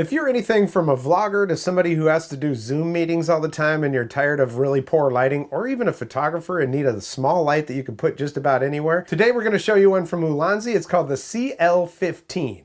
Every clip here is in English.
If you're anything from a vlogger to somebody who has to do Zoom meetings all the time and you're tired of really poor lighting, or even a photographer and need a small light that you can put just about anywhere, today we're going to show you one from Ulanzi. It's called the CL15.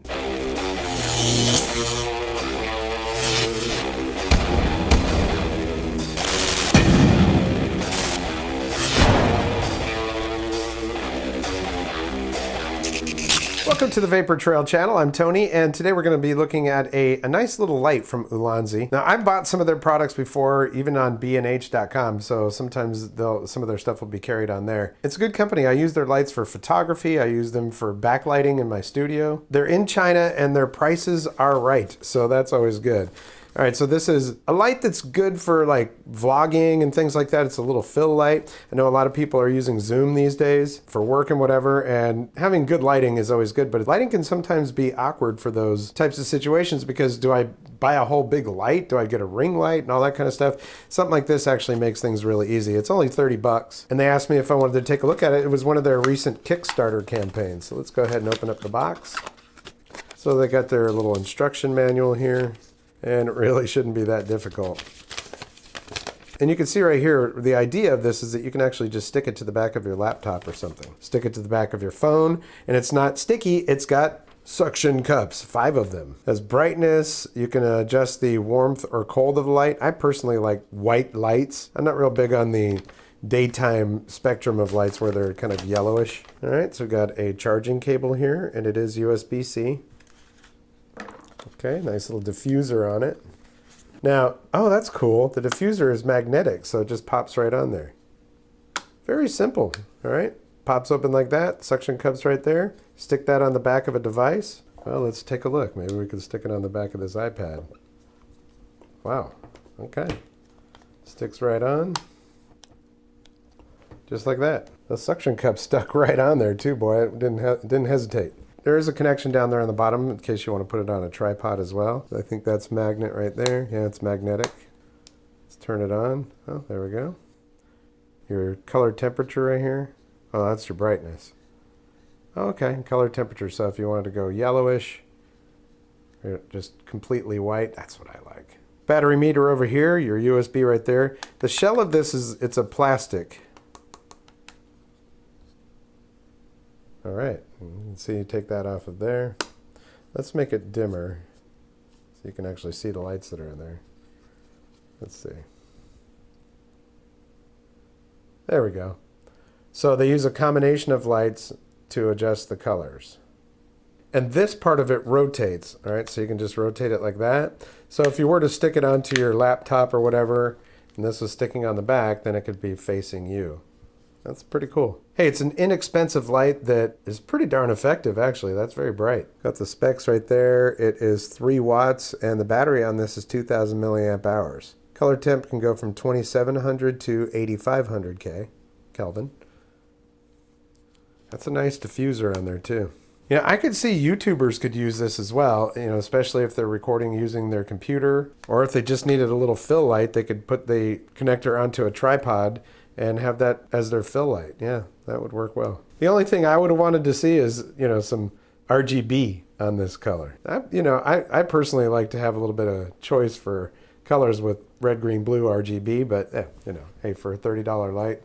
Welcome to the Vapor Trail channel. I'm Tony, and today we're going to be looking at a nice little light from Ulanzi. Now, I've bought some of their products before, even on bnh.com, so sometimes some of their stuff will be carried on there. It's a good company. I use their lights for photography. I use them for backlighting in my studio. They're in China, and their prices are right, so that's always good. All right, so this is a light that's good for like vlogging and things like that. It's a little fill light. I know a lot of people are using Zoom these days for work and whatever, and having good lighting is always good, but lighting can sometimes be awkward for those types of situations because do I buy a whole big light? Do I get a ring light and all that kind of stuff? Something like this actually makes things really easy. It's only 30 bucks, and they asked me if I wanted to take a look at it. It was one of their recent Kickstarter campaigns. So let's go ahead and open up the box. So they got their little instruction manual here. And it really shouldn't be that difficult. And you can see right here, the idea of this is that you can actually just stick it to the back of your laptop or something. Stick it to the back of your phone, and it's not sticky, it's got suction cups, 5 of them. It has brightness, you can adjust the warmth or cold of the light. I personally like white lights. I'm not real big on the daytime spectrum of lights where they're kind of yellowish. All right, so we've got a charging cable here, and it is USB-C. Okay, nice little diffuser on it. Now, oh, that's cool. The diffuser is magnetic, so it just pops right on there. Very simple, all right? Pops open like that, suction cups right there. Stick that on the back of a device. Well, let's take a look. Maybe we can stick it on the back of this iPad. Wow, okay. Sticks right on. Just like that. The suction cup stuck right on there too, boy. It didn't hesitate. There is a connection down there on the bottom in case you want to put it on a tripod as well. I think that's magnet right there. Yeah, it's magnetic. Let's turn it on. Oh, there we go. Your color temperature right here. Oh, that's your brightness. Okay, color temperature. So if you wanted to go yellowish, or just completely white, that's what I like. Battery meter over here, your USB right there. The shell of this it's a plastic. All right, you can see you take that off of there. Let's make it dimmer so you can actually see the lights that are in there. Let's see. There we go. So they use a combination of lights to adjust the colors. And this part of it rotates, all right? So you can just rotate it like that. So if you were to stick it onto your laptop or whatever, and this was sticking on the back, then it could be facing you. That's pretty cool. Hey, it's an inexpensive light that is pretty darn effective, actually. That's very bright. Got the specs right there. It is 3 watts, and the battery on this is 2,000 milliamp hours. Color temp can go from 2,700 to 8,500 Kelvin. That's a nice diffuser on there, too. Yeah, I could see YouTubers could use this as well, you know, especially if they're recording using their computer, or if they just needed a little fill light, they could put the connector onto a tripod and have that as their fill light. Yeah, that would work well. The only thing I would have wanted to see is, you know, some RGB on this color. I personally like to have a little bit of choice for colors with red, green, blue RGB, but hey, for a $30 light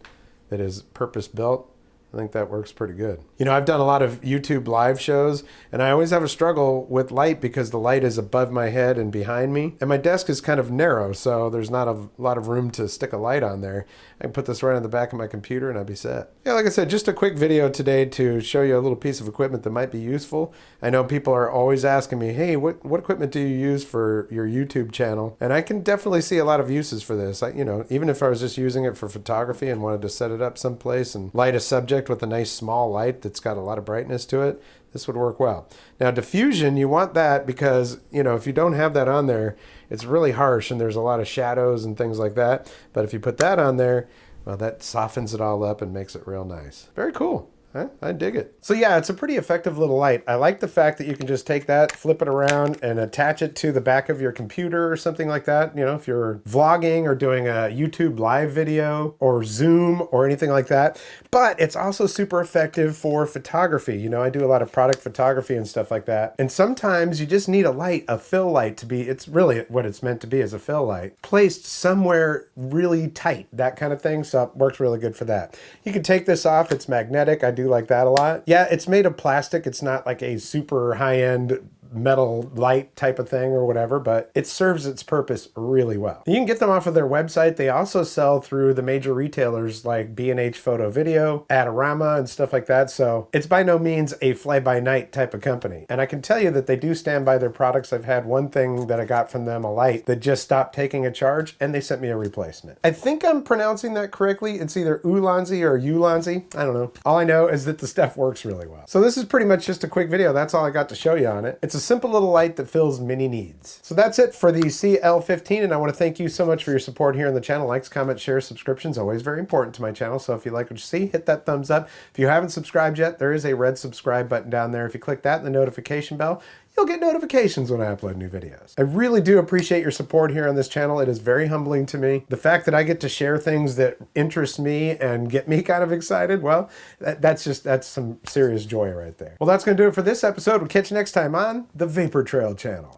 that is purpose built, I think that works pretty good. You know, I've done a lot of YouTube live shows, and I always have a struggle with light because the light is above my head and behind me. And my desk is kind of narrow, so there's not a lot of room to stick a light on there. I can put this right on the back of my computer and I'd be set. Yeah, like I said, just a quick video today to show you a little piece of equipment that might be useful. I know people are always asking me, hey, what equipment do you use for your YouTube channel? And I can definitely see a lot of uses for this. Even if I was just using it for photography and wanted to set it up someplace and light a subject with a nice small light that's got a lot of brightness to it, this would work well. Now diffusion, you want that because, if you don't have that on there, it's really harsh and there's a lot of shadows and things like that. But if you put that on there, well, that softens it all up and makes it real nice. Very cool. I dig it. So yeah, it's a pretty effective little light. I like the fact that you can just take that, flip it around, and attach it to the back of your computer or something like that. You know, if you're vlogging or doing a YouTube live video or Zoom or anything like that. But it's also super effective for photography. You know, I do a lot of product photography and stuff like that. And sometimes you just need a light, a fill light to be, it's really what it's meant to be, as a fill light, placed somewhere really tight, that kind of thing. So it works really good for that. You can take this off. It's magnetic. I do like that a lot. Yeah, it's made of plastic. It's not like a super high-end metal light type of thing or whatever, but it serves its purpose really well. You can get them off of their website. They also sell through the major retailers like B&H Photo Video, Adorama, and stuff like that. So it's by no means a fly-by-night type of company. And I can tell you that they do stand by their products. I've had one thing that I got from them, a light, that just stopped taking a charge, and they sent me a replacement. I think I'm pronouncing that correctly. It's either Ulanzi or Ulanzi. I don't know. All I know is that the stuff works really well. So this is pretty much just a quick video. That's all I got to show you on it. It's a simple little light that fills many needs. So that's it for the CL15, and I want to thank you so much for your support here on the channel. Likes, comments, shares, subscriptions, always very important to my channel. So if you like what you see, hit that thumbs up. If you haven't subscribed yet, there is a red subscribe button down there. If you click that and the notification bell, you'll get notifications when I upload new videos. I really do appreciate your support here on this channel. It is very humbling to me. The fact that I get to share things that interest me and get me kind of excited, well, that's some serious joy right there. Well, that's going to do it for this episode. We'll catch you next time on the Vapor Trail channel.